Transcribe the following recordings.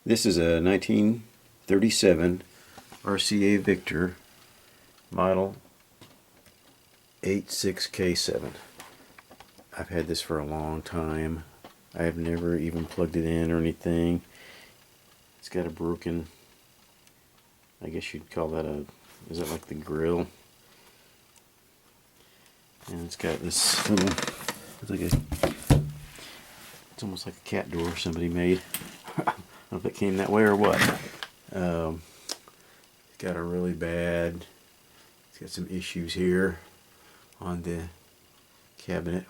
This is a 1937 RCA Victor model 86K7. I've had this for a long time. I have never even plugged it in or anything. It's got a broken, I guess you'd call that a, is it like the grill? And it's got this little, it's like a, it's almost like a cat door somebody made. I don't know if it came that way or what. It's got a really bad, it's got some issues here on the cabinet.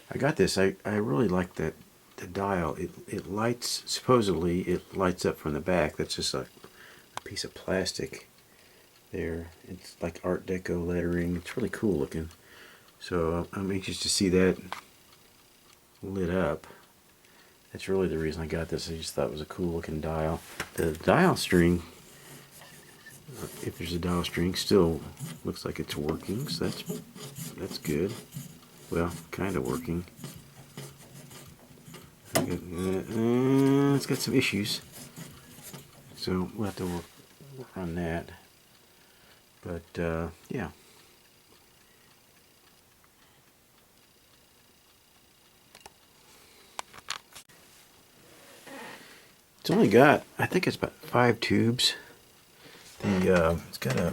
I got this. I really like that the dial. It lights, supposedly it lights up from the back. That's just a piece of plastic there. It's like Art Deco lettering. It's really cool looking. So I'm anxious to see that lit up. That's really the reason I got this. I just thought it was a cool looking dial. The dial string, if there's a dial string, still looks like it's working, so that's good. Well, kind of working. It's got some issues, so we'll have to work on that. But yeah. It's only got, I think it's about 5 tubes. It's got a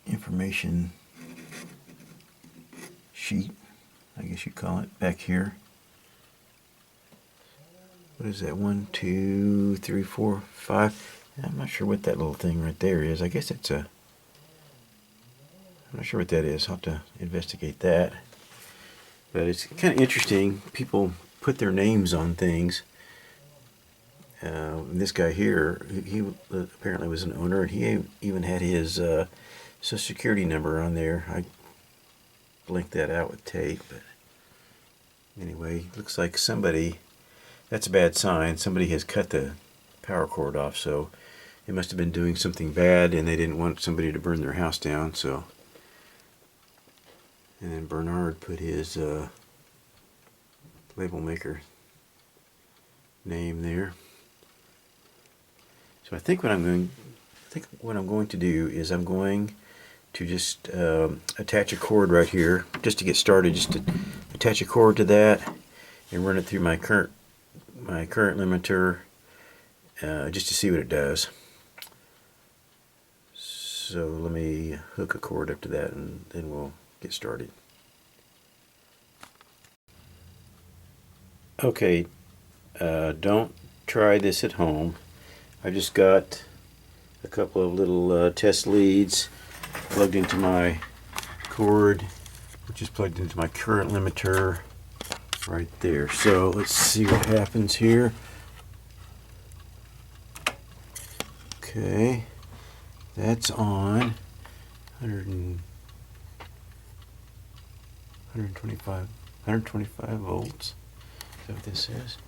information sheet, I guess you'd call it, back here. What is that? 1, 2, 3, 4, 5. I'm not sure what that little thing right there is. I guess it's a, I'm not sure what that is. I'll have to investigate that. But it's kind of interesting. People put their names on things. This guy here, he apparently was an owner, and he even had his Social Security number on there. I blinked that out with tape, but anyway, looks like somebody, that's a bad sign. Somebody has cut the power cord off, so they must have been doing something bad and they didn't want somebody to burn their house down. So, and then Bernard put his label maker name there. So I think what I'm going to do is I'm going to just attach a cord right here, just to get started. Just to attach a cord to that and run it through my current limiter, just to see what it does. So let me hook a cord up to that, and then we'll get started. Okay, don't try this at home. I just got a couple of little test leads plugged into my cord, which is plugged into my current limiter right there. So let's see what happens here. Okay, that's on 125 volts. Is that what this says?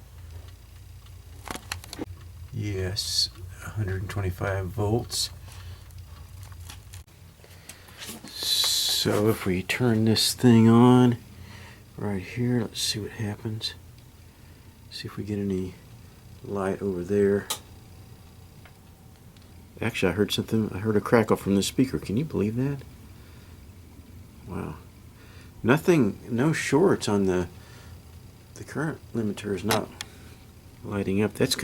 Yes, 125 volts. So if we turn this thing on right here, let's see what happens. See if we get any light over there. Actually, I heard something. I heard a crackle from the speaker. Can you believe that? Wow. Nothing, no shorts on the current limiter is not lighting up. That's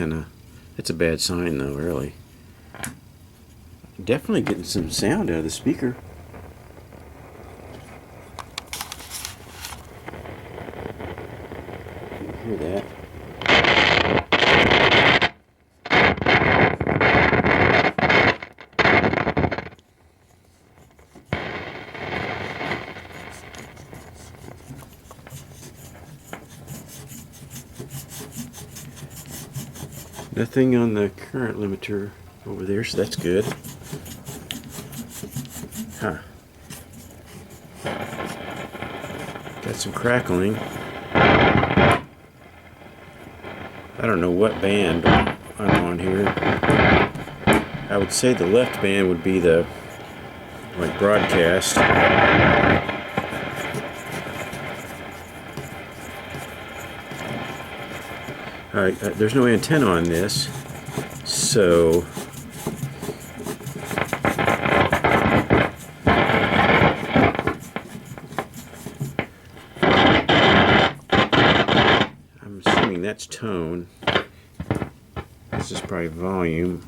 a bad sign though, really. Definitely getting some sound out of the speaker. You can hear that. Nothing on the current limiter over there, so that's good. Huh. Got some crackling. I don't know what band I'm on here. I would say the left band would be the like broadcast. Alright, there's no antenna on this, so I'm assuming that's tone. This is probably volume.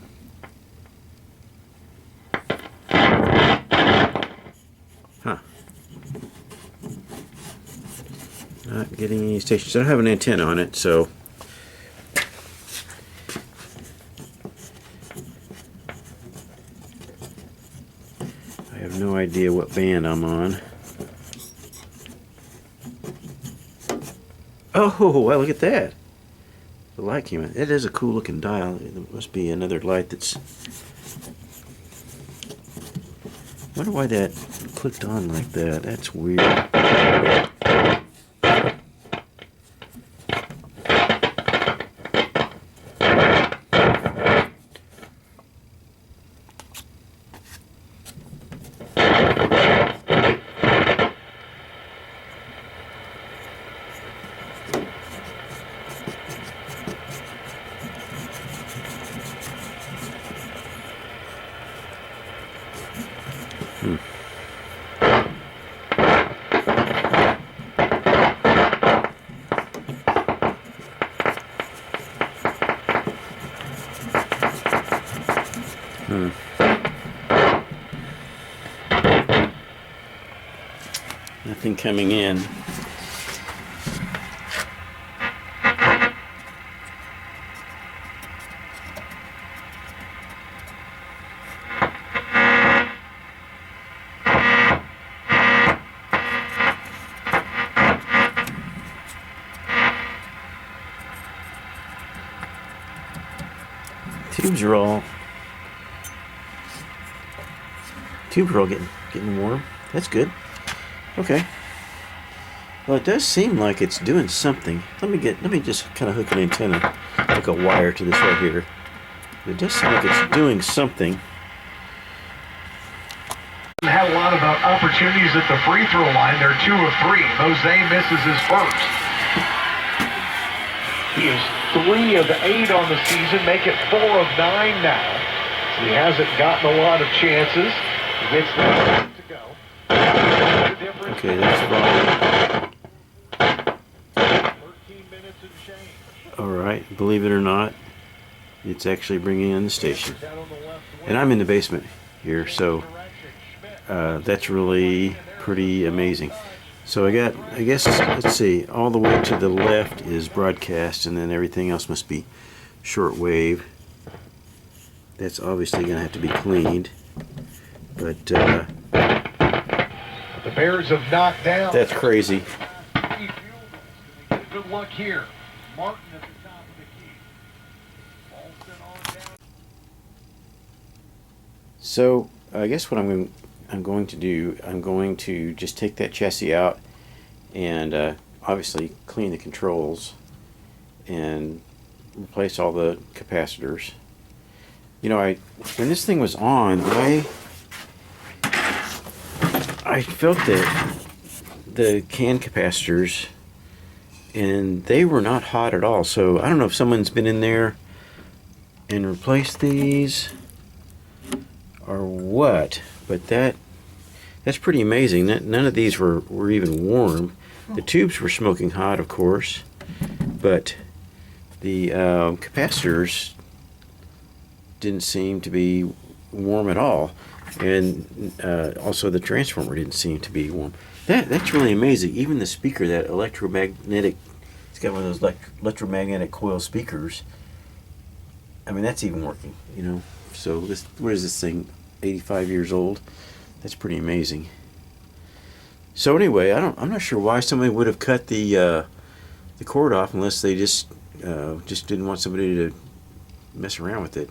Huh. Not getting any stations. I don't have an antenna on it, so I have no idea what band I'm on. Oh, well, look at that. The light came in. It is a cool looking dial. It must be another light that's... I wonder why that clicked on like that. That's weird. Nothing coming in. Tubes are all getting warm. That's good. Okay. Well, it does seem like it's doing something. Let me just kind of hook an antenna, like a wire to this right here. It does seem like it's doing something. Had a lot of opportunities at the free throw line. They're 2 of 3. Jose misses his first. He is 3 of 8 on the season, make it 4 of 9 now. He hasn't gotten a lot of chances. He gets the to go. Okay, that's fine. 13 minutes and change. All right, believe it or not, it's actually bringing in the station. And I'm in the basement here, so that's really pretty amazing. So I guess, let's see, all the way to the left is broadcast, and then everything else must be shortwave. That's obviously going to have to be cleaned. But the Bears have knocked down. That's crazy. Good luck here. Martin at the top of the key. Alston on down. So I guess what I'm going to do, I'm going to just take that chassis out and obviously clean the controls and replace all the capacitors. You know, when this thing was on, I felt that the CAN capacitors, and they were not hot at all. So I don't know if someone's been in there and replaced these or what, but that's pretty amazing. None of these were even warm. The tubes were smoking hot, of course, but the capacitors didn't seem to be warm at all, and also the transformer didn't seem to be warm. That's really amazing. Even the speaker, that electromagnetic, it's got one of those electromagnetic coil speakers. I mean, that's even working, you know. So what is this thing? 85 years old. That's pretty amazing. So anyway, I'm not sure why somebody would have cut the cord off unless they just didn't want somebody to mess around with it.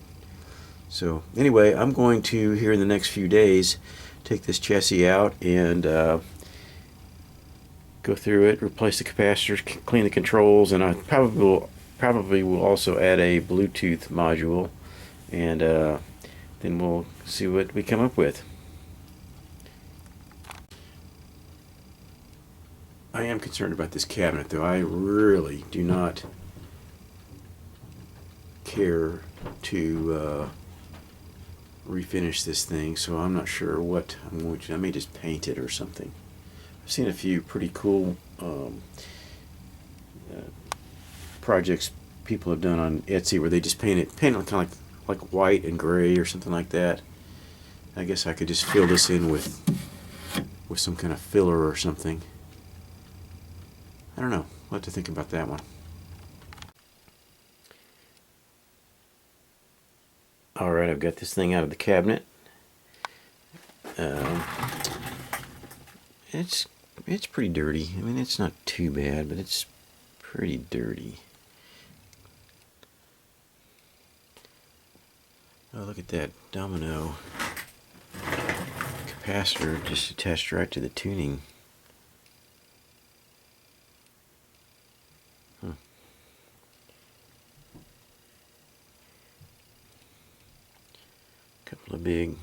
So anyway, I'm going to, here in the next few days, take this chassis out and go through it, replace the capacitors, clean the controls, and I probably will probably will also add a Bluetooth module, and then we'll see what we come up with. I am concerned about this cabinet, though. I really do not care to refinish this thing, so I'm not sure what I'm going to. I may just paint it or something. I've seen a few pretty cool projects people have done on Etsy where they just paint it kind of like white and gray or something like that. I guess I could just fill this in with some kind of filler or something. I don't know. We'll have to think about that one. Alright, I've got this thing out of the cabinet. It's pretty dirty. I mean, it's not too bad, but it's pretty dirty. Oh, look at that domino capacitor just attached right to the tuning. Couple of big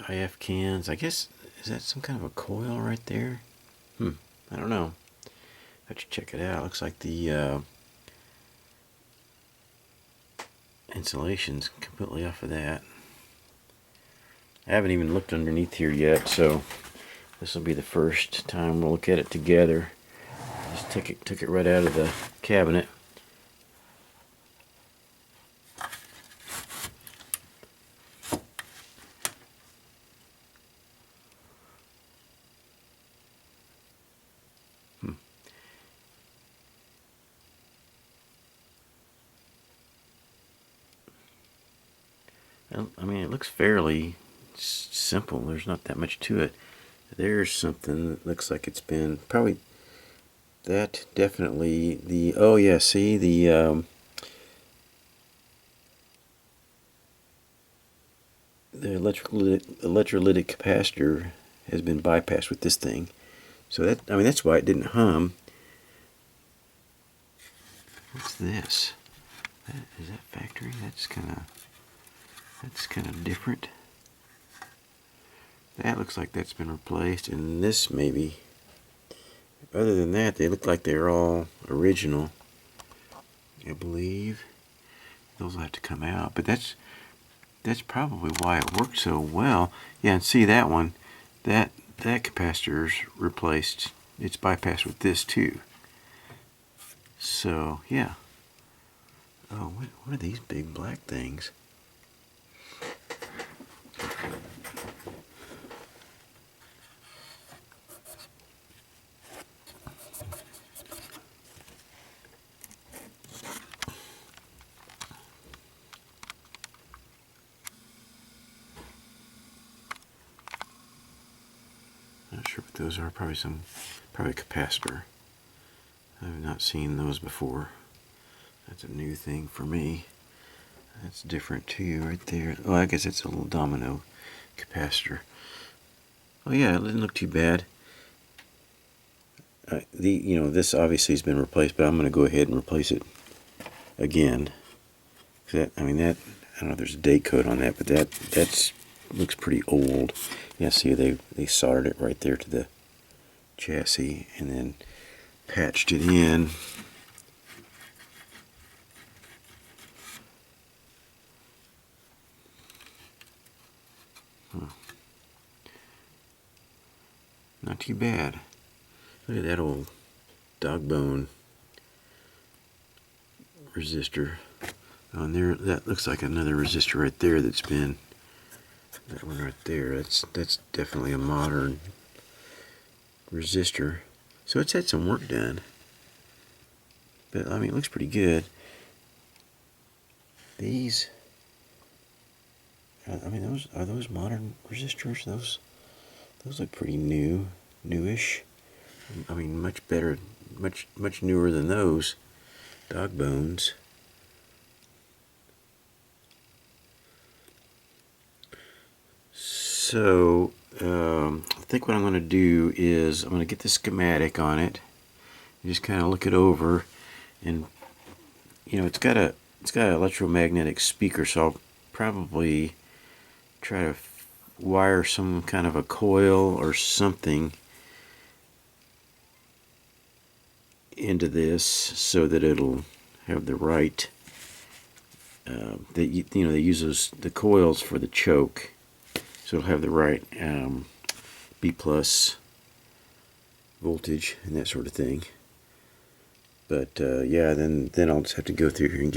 IF cans. I guess, is that some kind of a coil right there? I don't know. I should check it out. Looks like the insulation's completely off of that. I haven't even looked underneath here yet, so this will be the first time we'll look at it together. Just took it right out of the cabinet. I mean, it looks fairly simple. There's not that much to it. There's something that looks like it's been probably that definitely the, oh yeah, see the electrolytic capacitor has been bypassed with this thing. So that, I mean, that's why it didn't hum. What's this? Is that factory? That's kind of different. That looks like that's been replaced, and this maybe. Other than that, they look like they're all original, I believe. Those will have to come out, but that's probably why it worked so well. Yeah, and see that one, that capacitor's replaced. It's bypassed with this too. So yeah. Oh, what are these big black things? Not sure what those are. Probably a capacitor. I've not seen those before. That's a new thing for me. That's different too, right there. Oh, I guess it's a little domino capacitor. Oh yeah, it didn't look too bad. This obviously has been replaced, but I'm going to go ahead and replace it again. I don't know if there's a date code on that, but that's looks pretty old. Yeah, see, they soldered it right there to the chassis and then patched it in. Not too bad. Look at that old dog bone resistor on there. That looks like another resistor right there that's been, that one right there, that's definitely a modern resistor. So it's had some work done, but I mean, it looks pretty good. These, I mean, are those modern resistors? Those look pretty newish. I mean, much better, much newer than those dog bones. So I think what I'm going to do is I'm going to get the schematic on it and just kind of look it over and you know, it's got an electromagnetic speaker, so I'll probably try to wire some kind of a coil or something into this so that it'll have the right. They use the coils for the choke, so it'll have the right B plus voltage and that sort of thing. But yeah, then I'll just have to go through here and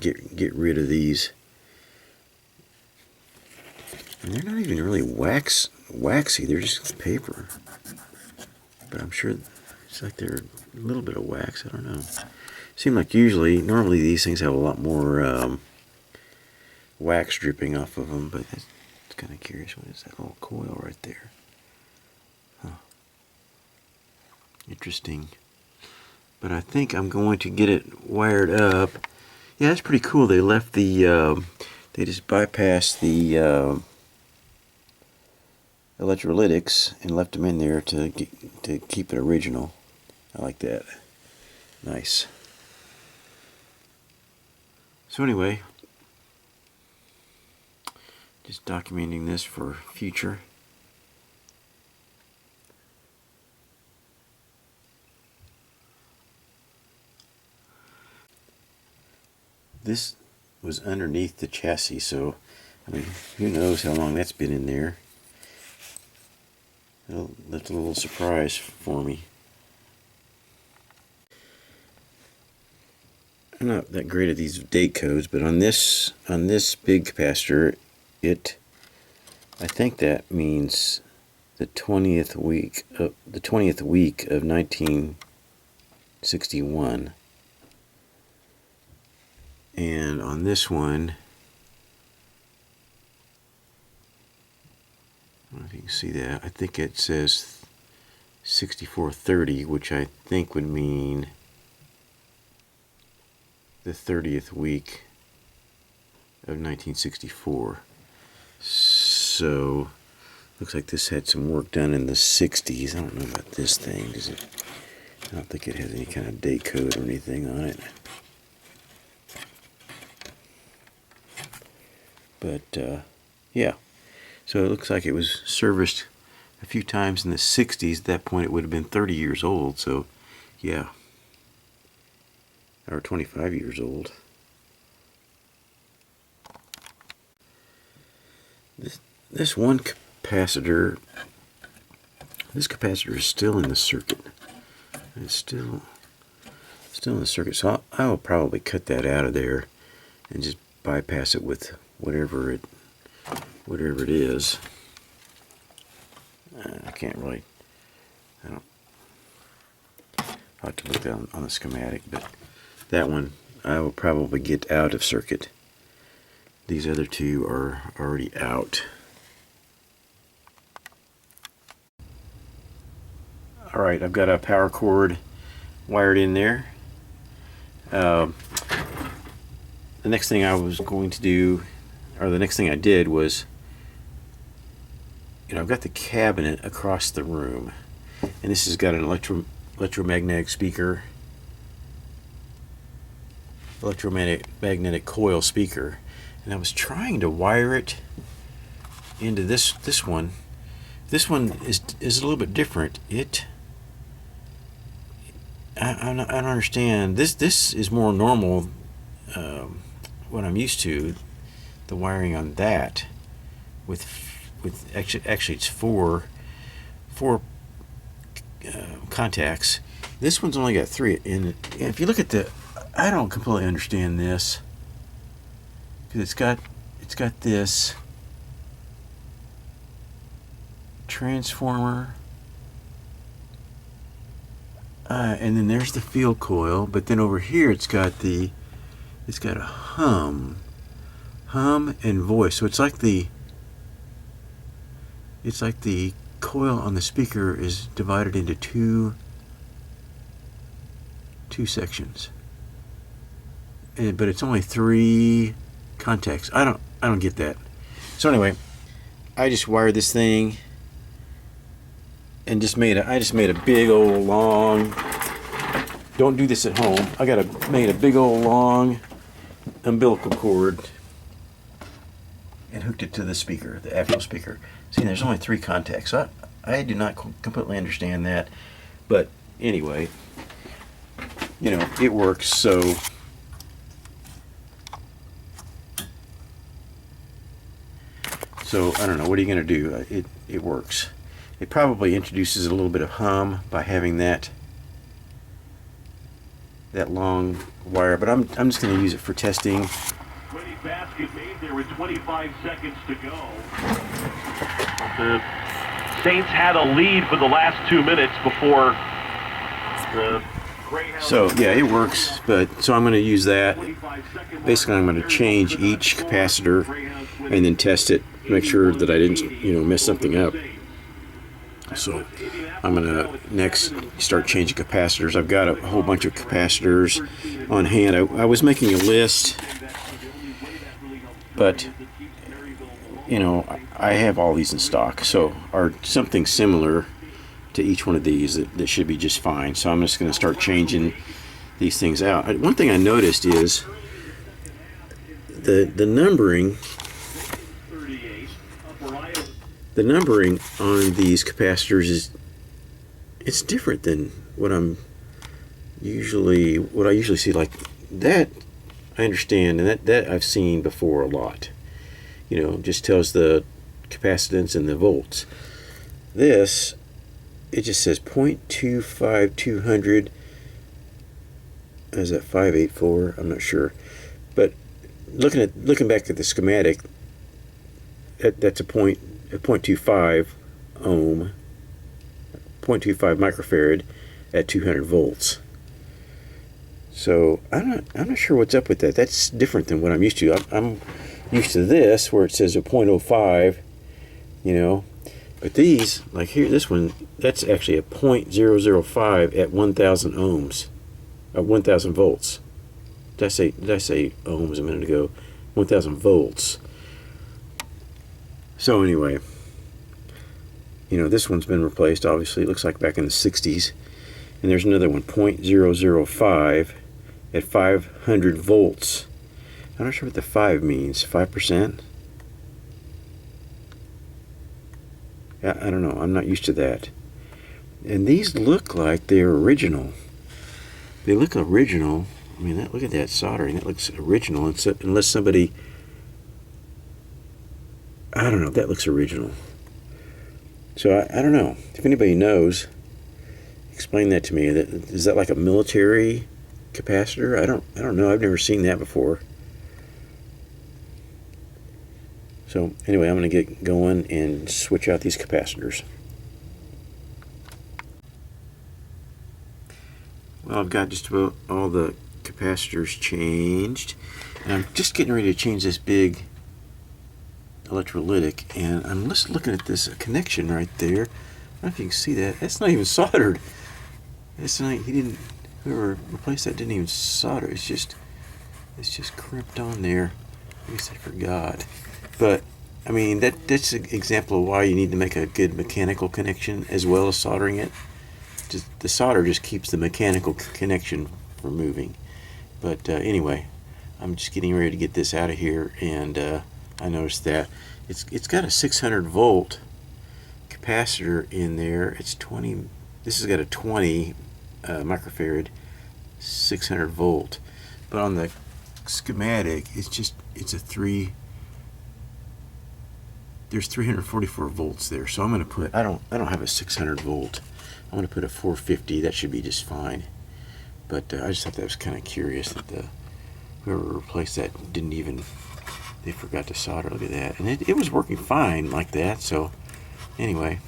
get rid of these. And they're not even really waxy. They're just paper. But I'm sure it's like they're a little bit of wax. I don't know. Seem like normally these things have a lot more wax dripping off of them. But it's kind of curious. What is that little coil right there? Huh. Interesting. But I think I'm going to get it wired up. Yeah, that's pretty cool. They left the, they just bypassed the electrolytics and left them in there to keep it original. I like that. Nice. So anyway, just documenting this for future. This was underneath the chassis, so I mean, who knows how long that's been in there. It'll left a little surprise for me. I'm not that great at these date codes, but on this big capacitor, I think that means the 20th week of 1961. And on this one, I don't know if you can see that. I think it says 6430, which I think would mean the 30th week of 1964. So, looks like this had some work done in the 60s. I don't know about this thing. I don't think it has any kind of date code or anything on it. But, yeah. So it looks like it was serviced a few times in the 60s. At that point, it would have been 30 years old. So, yeah. Or 25 years old. This one capacitor, this capacitor is still in the circuit. It's still in the circuit. So I will probably cut that out of there and just bypass it with whatever it is. I can't really. I'll have to look down on the schematic, but that one I will probably get out of circuit. These other two are already out. Alright, I've got a power cord wired in there. The next thing I was going to do, or the next thing I did was, I've got the cabinet across the room, and this has got an electromagnetic speaker, electromagnetic coil speaker, and I was trying to wire it into this one. This one is a little bit different. I don't understand. This is more normal. What I'm used to, the wiring on that, with actually it's four contacts. This one's only got 3. And if you look at I don't completely understand this, because it's got this transformer, and then there's the field coil. But then over here it's got a hum and voice. So it's like the coil on the speaker is divided into two sections. But it's only 3 contacts. I don't get that. So anyway, I just wired this thing and I just made a big old long don't do this at home. I made a big old long umbilical cord and hooked it to the speaker, the actual speaker. See, there's only 3 contacts. So I do not completely understand that, but anyway, you know, it works. So I don't know, what are you going to do? It works. It probably introduces a little bit of hum by having that long wire, but I'm just going to use it for testing. Basket made there with 25 seconds to go. The Saints had a lead for the last 2 minutes before the Greyhounds. So yeah, it works, but so I'm going to use that. Basically, I'm going to change each capacitor and then test it, make sure that I didn't, you know, mess something up. So I'm going to next start changing capacitors. I've got a whole bunch of capacitors on hand. I was making a list, but you know, I have all these in stock, so or something similar to each one of these that should be just fine. So I'm just going to start changing these things out. One thing I noticed is the numbering on these capacitors it's different than what I usually see. Like that I understand, and that I've seen before a lot. You know, just tells the capacitance and the volts. This, it just says 0.25200. Is that 584? I'm not sure. But looking back at the schematic, that's a 0.25 ohm, 0.25 microfarad at 200 volts. So I'm not sure what's up with that. That's different than what I'm used to. I'm used to this where it says a 0.05, you know. But these, like here, this one, that's actually a 0.005 at 1,000 ohms, 1,000 volts. Did I say ohms a minute ago? 1,000 volts. So anyway, you know, this one's been replaced. Obviously, it looks like back in the 60s. And there's another one, 0.005 at 500 volts. I'm not sure what the 5 means. 5%? I don't know. I'm not used to that. And these look like they're original. They look original. I mean, look at that soldering. That looks original. Unless somebody... I don't know. That looks original. So I don't know. If anybody knows, explain that to me. Is that like a military capacitor? I don't know. I've never seen that before. So anyway, I'm going to get going and switch out these capacitors. Well, I've got just about all the capacitors changed. And I'm just getting ready to change this big electrolytic. And I'm just looking at this connection right there. I don't know if you can see that. That's not even soldered. It's not, whoever replaced that didn't even solder. It's just crimped on there. At least I forgot. But I mean, that's an example of why you need to make a good mechanical connection as well as soldering it. The solder just keeps the mechanical connection from moving. But anyway, I'm just getting ready to get this out of here, and I noticed that it's got a 600 volt capacitor in there. It's 20. This has got a 20 microfarad, 600 volt. But on the schematic, it's a 3. There's 344 volts there, so I'm going to put. I don't have a 600 volt. I'm going to put a 450. That should be just fine. But I just thought that was kind of curious that whoever replaced that they forgot to solder. Look at that, and it was working fine like that. So anyway,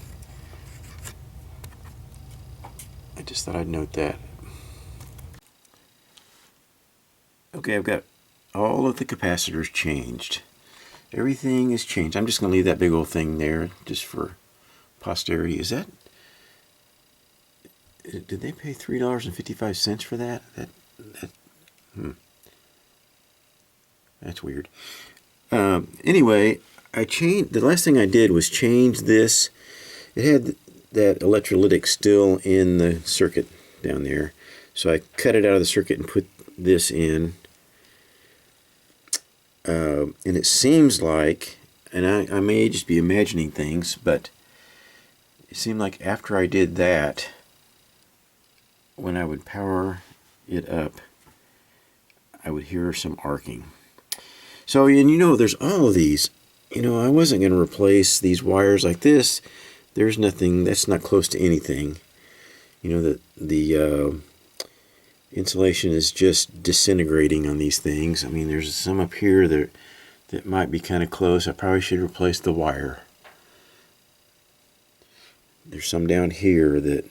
I just thought I'd note that. Okay, I've got all of the capacitors changed. Everything is changed. I'm just going to leave that big old thing there just for posterity. Is that... Did they pay $3.55 for that? That's weird. Anyway, the last thing I did was change this. It had that electrolytic still in the circuit down there. So I cut it out of the circuit and put this in. And it seems like, and I may just be imagining things, but it seemed like after I did that, when I would power it up, I would hear some arcing. So, and you know, there's all of these. You know, I wasn't going to replace these wires like this. There's nothing, that's not close to anything. You know, the insulation is just disintegrating on these things. I mean, there's some up here that might be kind of close. I probably should replace the wire. There's some down here that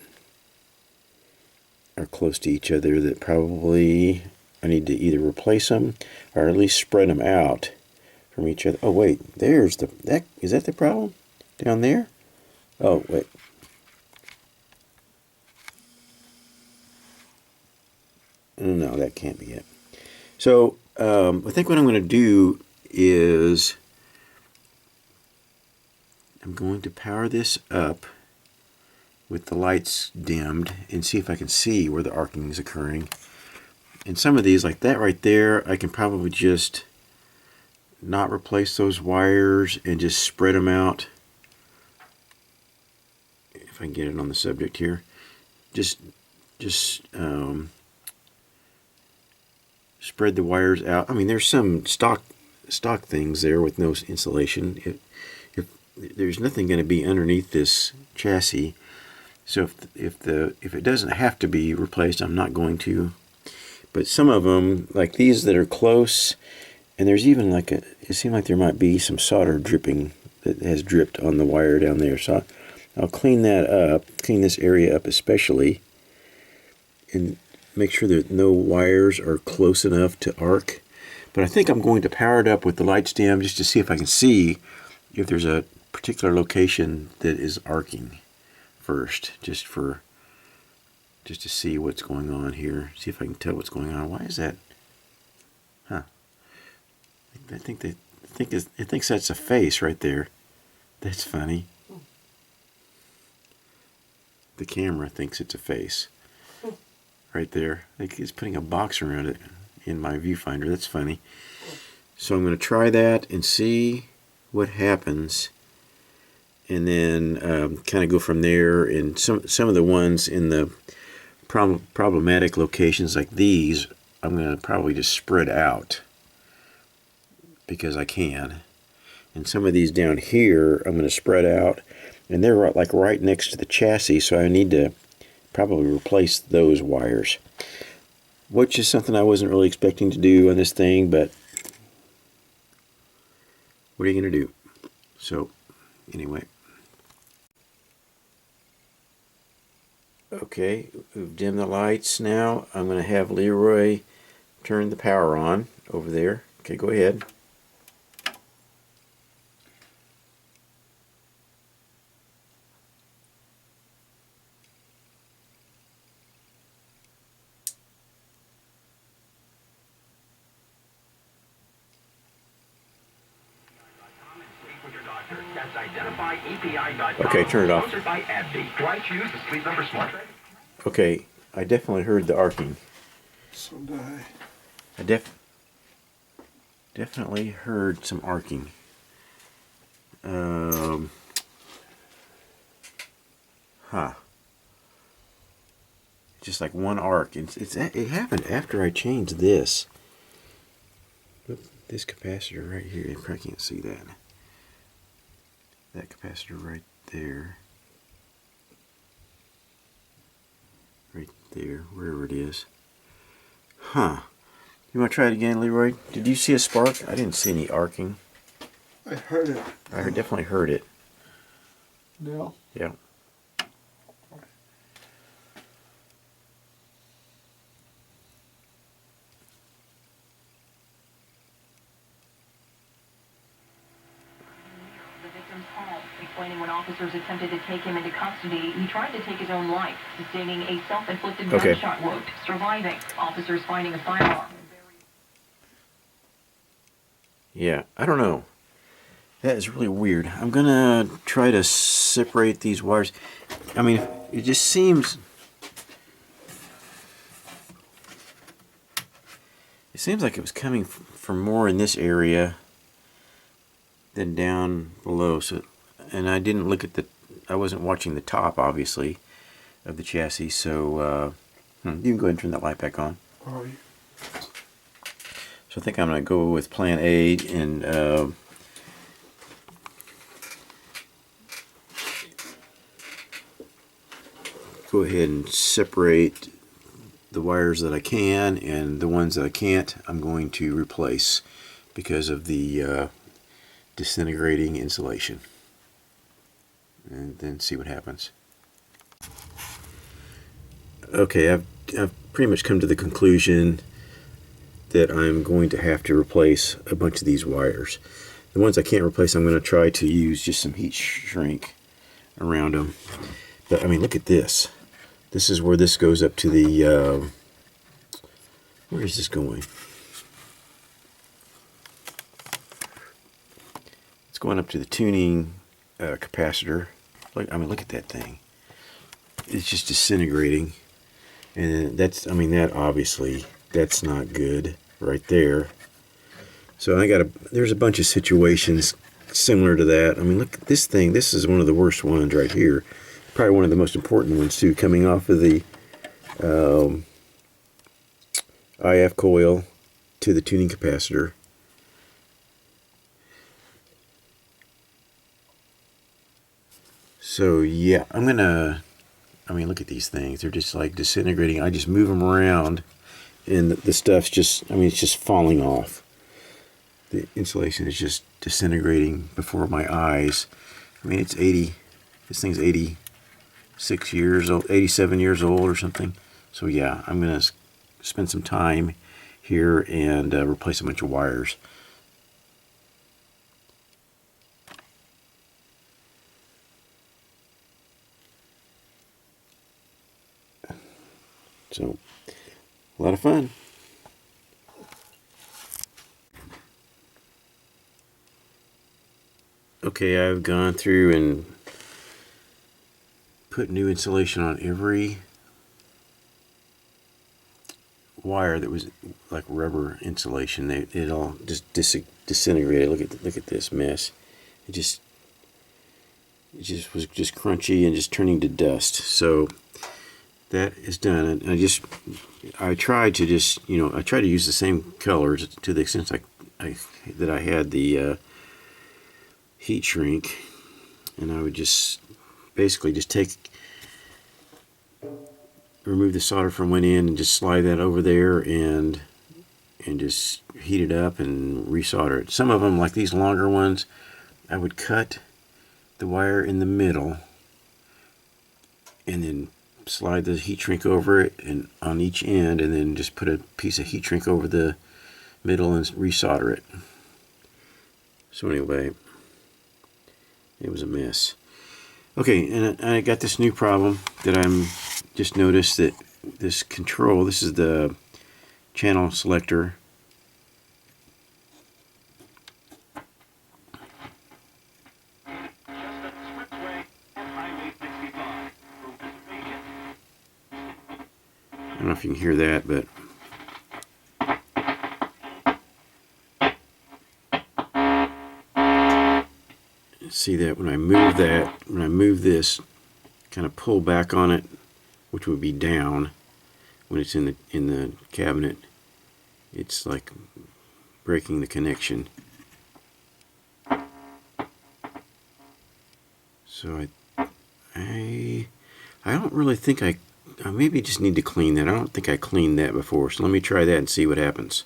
are close to each other that probably I need to either replace them or at least spread them out from each other. Oh wait, there's is that the problem down there? Oh wait. No, that can't be it. So I think what I'm going to do is I'm going to power this up with the lights dimmed and see if I can see where the arcing is occurring. And some of these, like that right there, I can probably just not replace those wires and just spread them out. If I can get it on the subject here. Just spread the wires out. I mean, there's some stock things there with no insulation. If there's nothing going to be underneath this chassis, so if it doesn't have to be replaced, I'm not going to. But some of them, like these that are close, and there's even like it seemed like there might be some solder dripping that has dripped on the wire down there. So I'll clean that up, clean this area up especially, and make sure that no wires are close enough to arc. But I think I'm going to power it up with the lights dim just to see if I can see if there's a particular location that is arcing first, just to see what's going on here. See if I can tell what's going on. Why is that? Huh. I think it thinks that's a face right there. That's funny. The camera thinks it's a face. Right there. I think it's putting a box around it in my viewfinder. That's funny. So I'm going to try that and see what happens, and then kind of go from there. And some of the ones in the problematic locations like these, I'm going to probably just spread out because I can. And some of these down here, I'm going to spread out, and they're like right next to the chassis, so I need to probably replace those wires, which is something I wasn't really expecting to do on this thing, but what are you going to do? So anyway, okay, we've dimmed the lights. Now I'm going to have Leroy turn the power on over there. Okay, go ahead. Okay, turn it off. Okay, I definitely heard the arcing. So did I. I definitely heard some arcing. Just like one arc. It happened after I changed this. This capacitor right here, you probably can't see that. That capacitor right there. Right there, wherever it is. Huh. You want to try it again, Leroy? Did you see a spark? I didn't see any arcing. I heard it. I definitely heard it. No. Yeah. Explaining when officers attempted to take him into custody, he tried to take his own life, sustaining a self-inflicted gunshot wound, surviving. Officers finding a firearm. Yeah, I don't know. That is really weird. I'm gonna try to separate these wires. I mean, it just seems It seems like it was coming from more in this area than down below. So, and I didn't look at I wasn't watching the top, obviously, of the chassis. So you can go ahead and turn that light back on. Oh, So I think I'm going to go with plan A and go ahead and separate the wires that I can, and the ones that I can't I'm going to replace because of the disintegrating insulation, and then see what happens. Okay, I've pretty much come to the conclusion that I'm going to have to replace a bunch of these wires. The ones I can't replace, I'm going to try to use just some heat shrink around them. But I mean, look at this. This is where this goes up to the, where is this going? It's going up to the tuning capacitor. Look, I mean, look at that thing. It's just disintegrating. And that's, I mean, that obviously, that's not good right there. So there's a bunch of situations similar to that. I mean, look at this thing. This is one of the worst ones right here. Probably one of the most important ones too, coming off of the IF coil to the tuning capacitor. So yeah, I mean, look at these things. They're just like disintegrating. I just move them around and the stuff's just, I mean, it's just falling off. The insulation is just disintegrating before my eyes. I mean, this thing's 86 years old, 87 years old or something. So yeah, I'm going to spend some time here and replace a bunch of wires. So, a lot of fun. Okay, I've gone through and put new insulation on every wire that was like rubber insulation. It all just disintegrated. Look at this mess. It just was just crunchy and just turning to dust. So that is done. And I tried to just, I tried to use the same colors to the extent that I had the heat shrink, and I would just basically just remove the solder from one end and just slide that over there and just heat it up and resolder it. Some of them, like these longer ones, I would cut the wire in the middle and then slide the heat shrink over it and on each end, and then just put a piece of heat shrink over the middle and resolder it. So anyway, it was a mess. Okay, and I got this new problem that I'm just noticed that this control, this is the channel selector. I don't know if you can hear that, but see that when I move this, kind of pull back on it, which would be down when it's in the cabinet, it's like breaking the connection. So I don't really think I maybe just need to clean that. I don't think I cleaned that before, so let me try that and see what happens.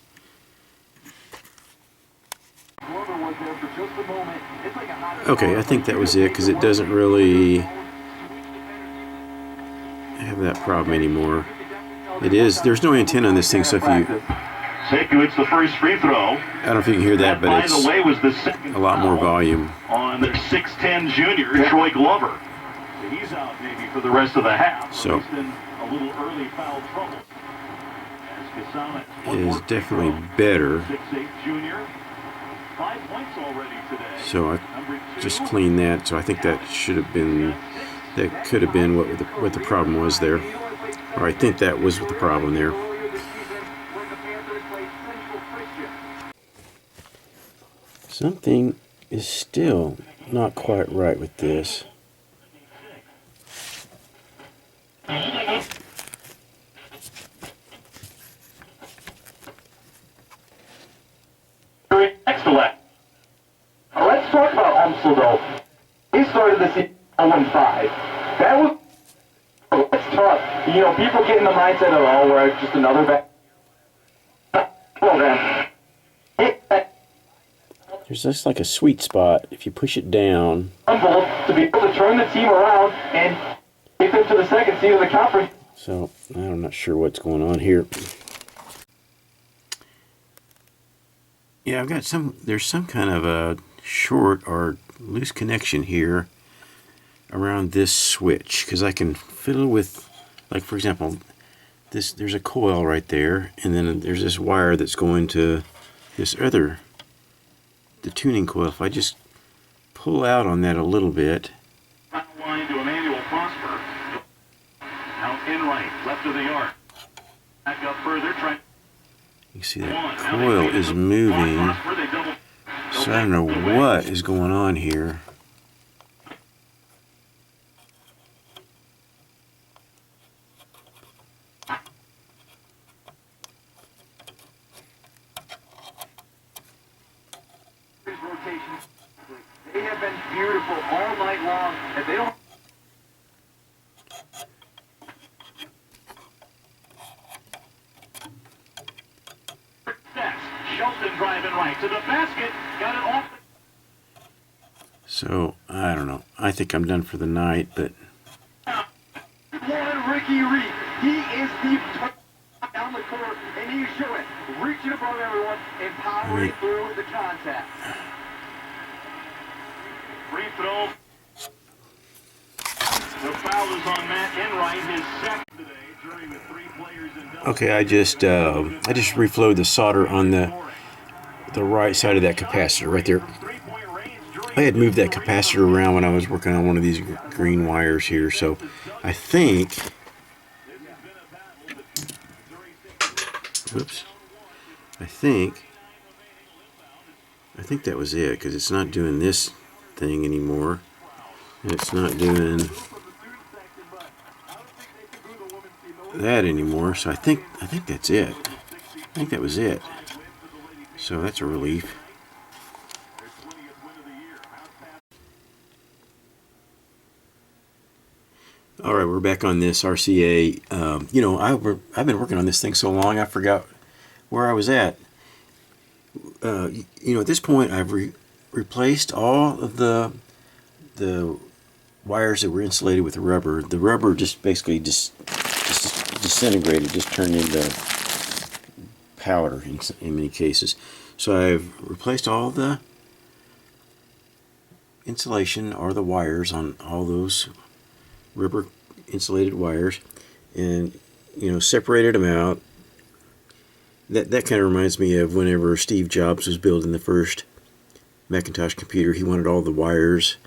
Okay, I think that was it, because it doesn't really have that problem anymore. There's no antenna on this thing, so if you... It's the first free throw. I don't know if you can hear that, but it's a lot more volume. On their 6'10" junior, Troy Glover. He's out maybe for the rest of the half. So a little early foul trouble. It is definitely better. 6'8" junior. 5 points already today. So I just cleaned that. So I think that could have been what the problem was there. Or I think that was the problem there. Something is still not quite right with this. Next elect. Let's talk about Umsel though. He started the season 0-5. That was it's tough. You know, people get in the mindset of, oh, we're just another back program. There's just like a sweet spot. If you push it down, To be able to turn the team around and take them to the second seed of the conference. so I'm not sure what's going on here. Yeah, I've got there's some kind of a short or loose connection here around this switch, because I can fiddle with, like for example, there's a coil right there, and then there's this wire that's going to this other, the tuning coil. If I just pull out on that a little bit, Line to Emmanuel Prosper. Out in right, left of the yard. Back up further, trying. you see that coil is moving, so I don't know what is going on here. Rotations. They have been beautiful all night long. If they don't Shelton driving right to the basket. Got it off. So I don't know. I think I'm done for the night, but One Ricky Reed. He is the down the court, and he's showing reaching above everyone and powering through the contact. Free throw. The foul is on Matt Enright, his second today, during the three players in double. okay. I just reflowed the solder on the right side of that capacitor right there. I had moved that capacitor around when I was working on one of these green wires here, so I think, whoops, I think that was it, because it's not doing this thing anymore, and it's not doing that anymore, so I think that's it. I think that was it. So that's a relief. All right, we're back on this RCA. You know, I've been working on this thing so long, I forgot where I was at. You know, at this point, I've replaced all of the wires that were insulated with rubber. The rubber just basically just disintegrated, just turned into powder in many cases. So I've replaced all the insulation or the wires on all those rubber insulated wires, and you know, separated them out. That kind of reminds me of whenever Steve Jobs was building the first Macintosh computer. He wanted all the wires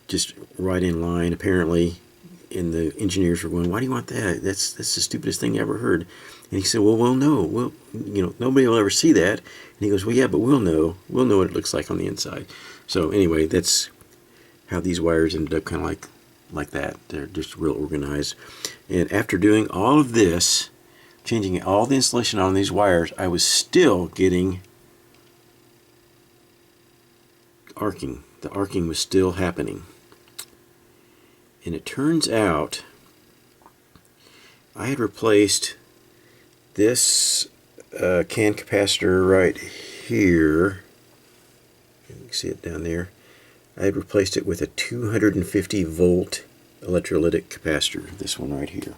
just right in line, apparently, and the engineers were going, "Why do you want that? That's the stupidest thing I ever heard." And he said, "Well, no, you know, nobody will ever see that." And he goes, "Well, yeah, but we'll know what it looks like on the inside." So anyway, that's how these wires ended up kind of like that. They're just real organized. And after doing all of this, changing all the insulation on these wires, I was still getting arcing. The arcing was still happening. And it turns out I had replaced this can capacitor right here. You can see it down there. I had replaced it with a 250 volt electrolytic capacitor, this one right here.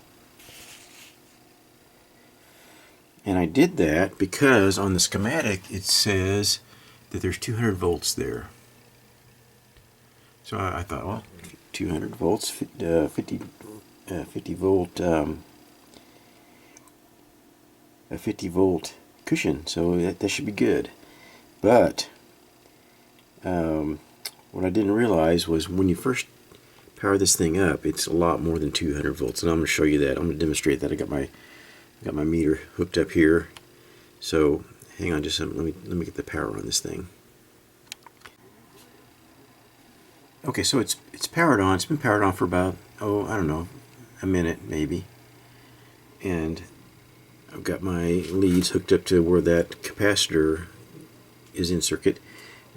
And I did that because on the schematic it says that there's 200 volts there. So I thought, well, 200 volts, 50 volt, a 50 volt cushion, so that should be good. But what I didn't realize was when you first power this thing up, it's a lot more than 200 volts, and I'm going to show you that. I'm going to demonstrate that. I got my meter hooked up here. So hang on just a minute. Let me get the power on this thing. Okay, so it's powered on. It's been powered on for about, oh, I don't know, a minute maybe. And I've got my leads hooked up to where that capacitor is in circuit,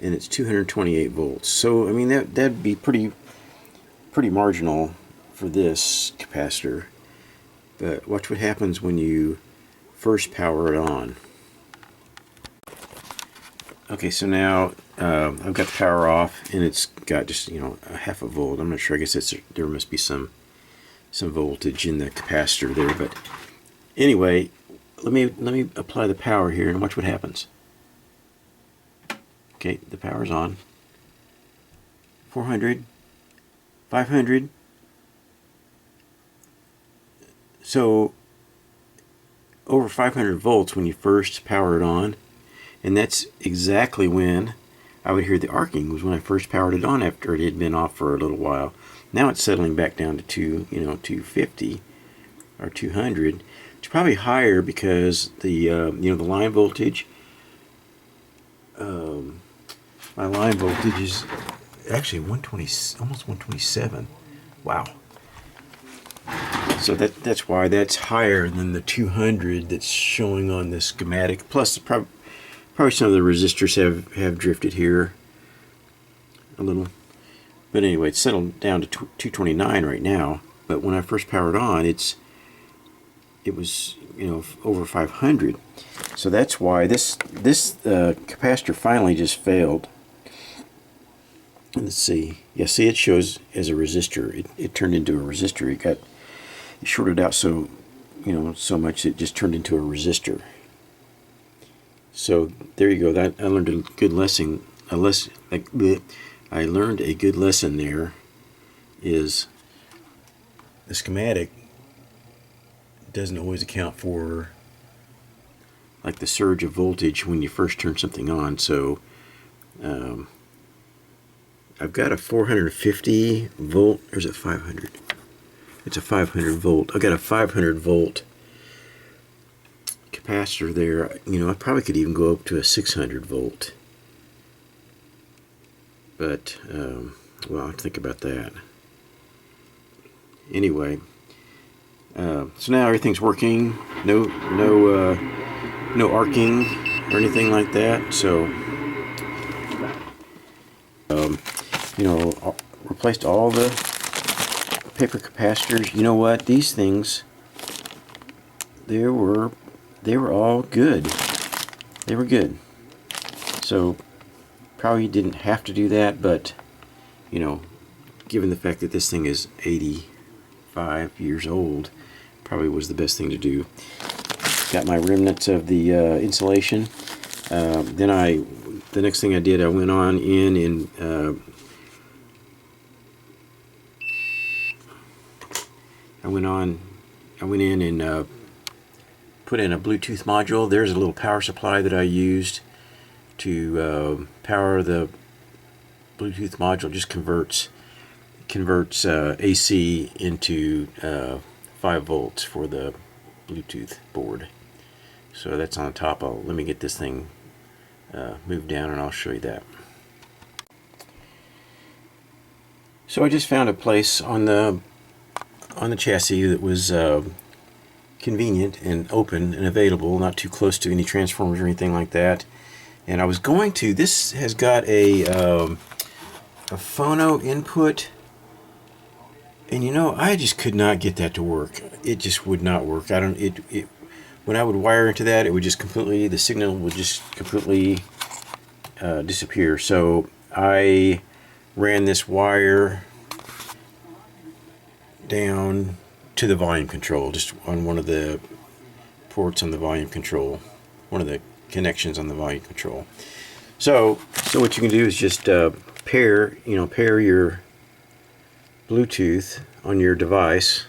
and it's 228 volts. So I mean that'd be pretty marginal for this capacitor. But watch what happens when you first power it on. Okay, so now I've got the power off, and it's got just, you know, a half a volt. I'm not sure. I guess there must be some voltage in the capacitor there. But anyway, let me apply the power here and watch what happens. Okay, the power's on. 400, 500. So over 500 volts when you first power it on. And that's exactly when I would hear the arcing, was when I first powered it on after it had been off for a little while. Now it's settling back down to 250 or 200. It's probably higher because the the line voltage. My line voltage is actually 120, almost 127. Wow. So that's why that's higher than the 200 that's showing on the schematic. Plus, probably some of the resistors have drifted here a little. But anyway, it's settled down to 229 right now. But when I first powered on, it was, you know, over 500. So that's why this capacitor finally just failed. Let's see. Yeah, see, it shows as a resistor. It turned into a resistor. It shorted out so much it just turned into a resistor. So there you go. I learned a good lesson. I learned a good lesson there. Is the schematic doesn't always account for like the surge of voltage when you first turn something on. So I've got a 450 volt, or is it 500? It's a 500 volt. I've got a 500 volt capacitor there. You know, I probably could even go up to a 600 volt. But, well, I'll think about that. Anyway, so now everything's working. No arcing or anything like that. So, replaced all the paper capacitors. You know what? These things, they were all good. They were good. So probably didn't have to do that, but given the fact that this thing is 85 years old, probably was the best thing to do. Got my remnants of the insulation. Then the next thing I did, I went on in and I went in and put in a Bluetooth module. There's a little power supply that I used to power the Bluetooth module. Just converts AC into 5 volts for the Bluetooth board. So that's on the top. Let me get this thing moved down and I'll show you that. So I just found a place on the chassis that was convenient and open and available, not too close to any transformers or anything like that. And I was going to, this has got a phono input, and I just could not get that to work. It just would not work. When I would wire into that, it would just completely, the signal would just completely disappear. So I ran this wire down to the volume control, just on one of the ports on the volume control, one of the connections on the volume control. So what you can do is just pair your Bluetooth on your device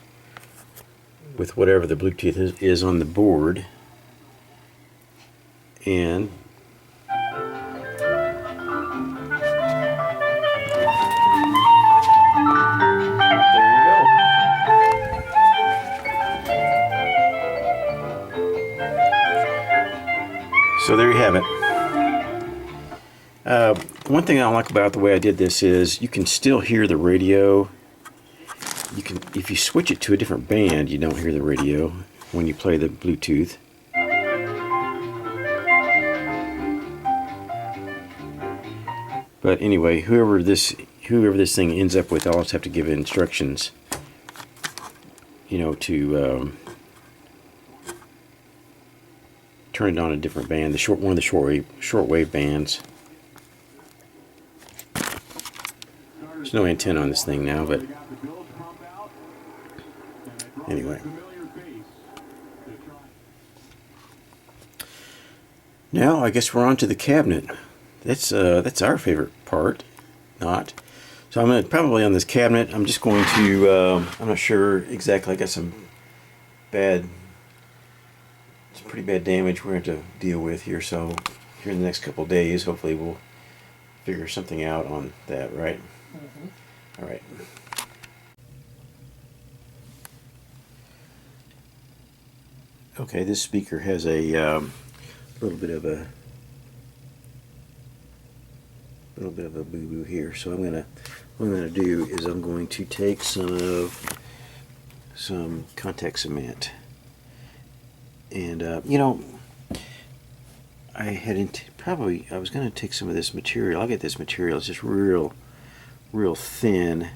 with whatever the Bluetooth is on the board, and so there you have it. One thing I don't like about the way I did this is you can still hear the radio. You can, if you switch it to a different band, you don't hear the radio when you play the Bluetooth. But anyway, whoever this thing ends up with, I'll just have to give it instructions, you know, to turn it on a different band, one of the shortwave bands. There's no antenna on this thing now, but anyway. Now I guess we're on to the cabinet. That's our favorite part, not. So I'm probably on this cabinet. I'm just going to. I'm not sure exactly. I got some pretty bad damage we're going to deal with here. So here in the next couple of days, hopefully we'll figure something out on that. Right. Mm-hmm. All right. Okay, this speaker has a little bit of a boo-boo here. So what I'm gonna do is I'm going to take some contact cement, and you know, I was gonna take some of this material. I'll get this material. It's just real thin.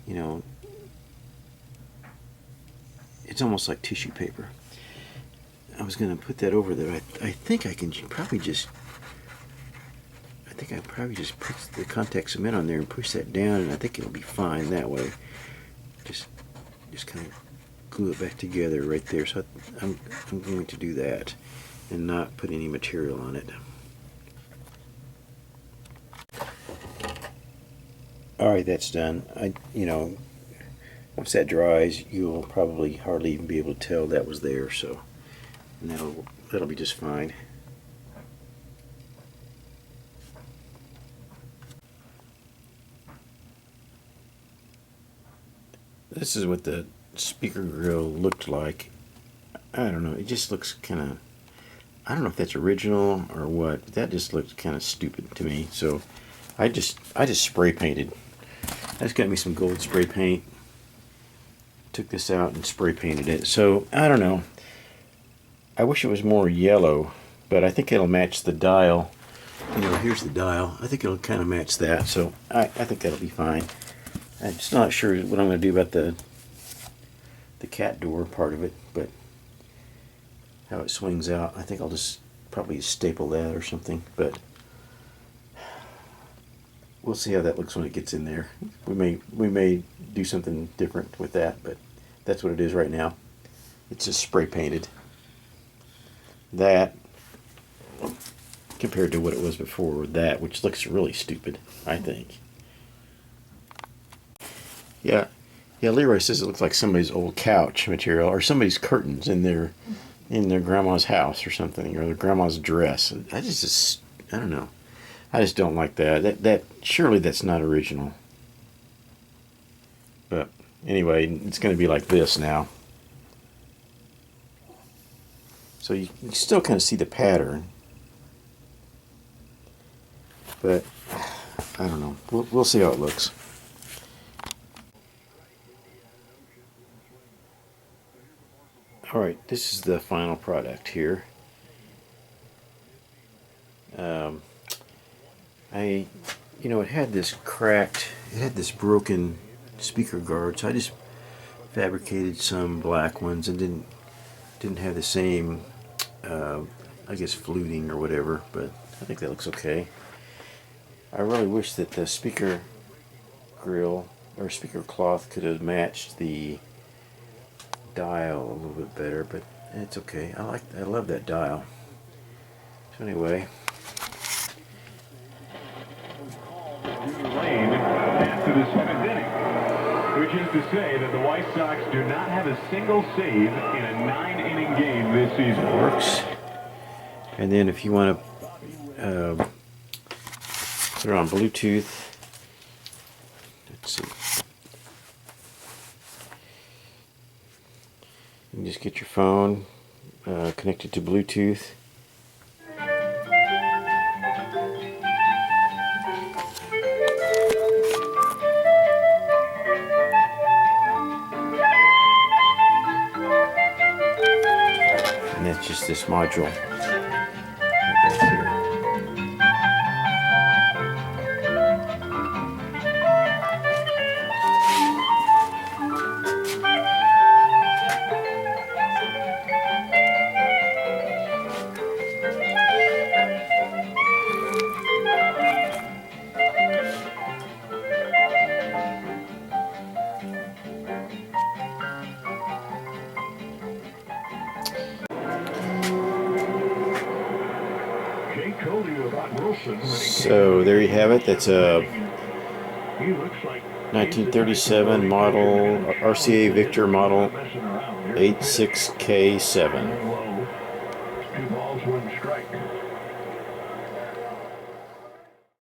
You know, it's almost like tissue paper. I was gonna put that over there. I think I can probably just. I think I probably just put the contact cement on there and push that down, and I think it'll be fine that way. Just kind of glue it back together right there. So I'm going to do that and not put any material on it. All right, that's done. You know, once that dries, you'll probably hardly even be able to tell that was there. So and that'll be just fine. This is what the speaker grill looked like. I don't know, it just looks kind of, I don't know if that's original or what, but that just looks kind of stupid to me. So I just spray painted. I just got me some gold spray paint, took this out and spray painted it. So I don't know, I wish it was more yellow, but I think it'll match the dial. You know, here's the dial. I think it'll kind of match that, so I think that'll be fine. I'm just not sure what I'm going to do about the cat door part of it, but how it swings out. I think I'll just probably staple that or something, but we'll see how that looks when it gets in there. We may do something different with that, but that's what it is right now. It's just spray painted. That compared to what it was before, that, which looks really stupid, I think. Yeah, Leroy says it looks like somebody's old couch material or somebody's curtains in their grandma's house or something, or their grandma's dress. I don't know. I just don't like that. That surely that's not original. But anyway, it's going to be like this now. So you still kind of see the pattern, but I don't know. We'll see how it looks. All right, this is the final product here. It had this cracked, it had this broken speaker guard, so I just fabricated some black ones and didn't have the same, I guess, fluting or whatever, but I think that looks okay. I really wish that the speaker grill or speaker cloth could have matched the dial a little bit better, but it's okay. I love that dial. So anyway, Lane after the seventh inning, which is to say that the White Sox do not have a single save in a 9-inning game this season. it works. And then if you want to put it on Bluetooth, let's see. You can just get your phone connected to Bluetooth. module. Right here. So there you have it. That's a 1937 model RCA Victor model 86K7.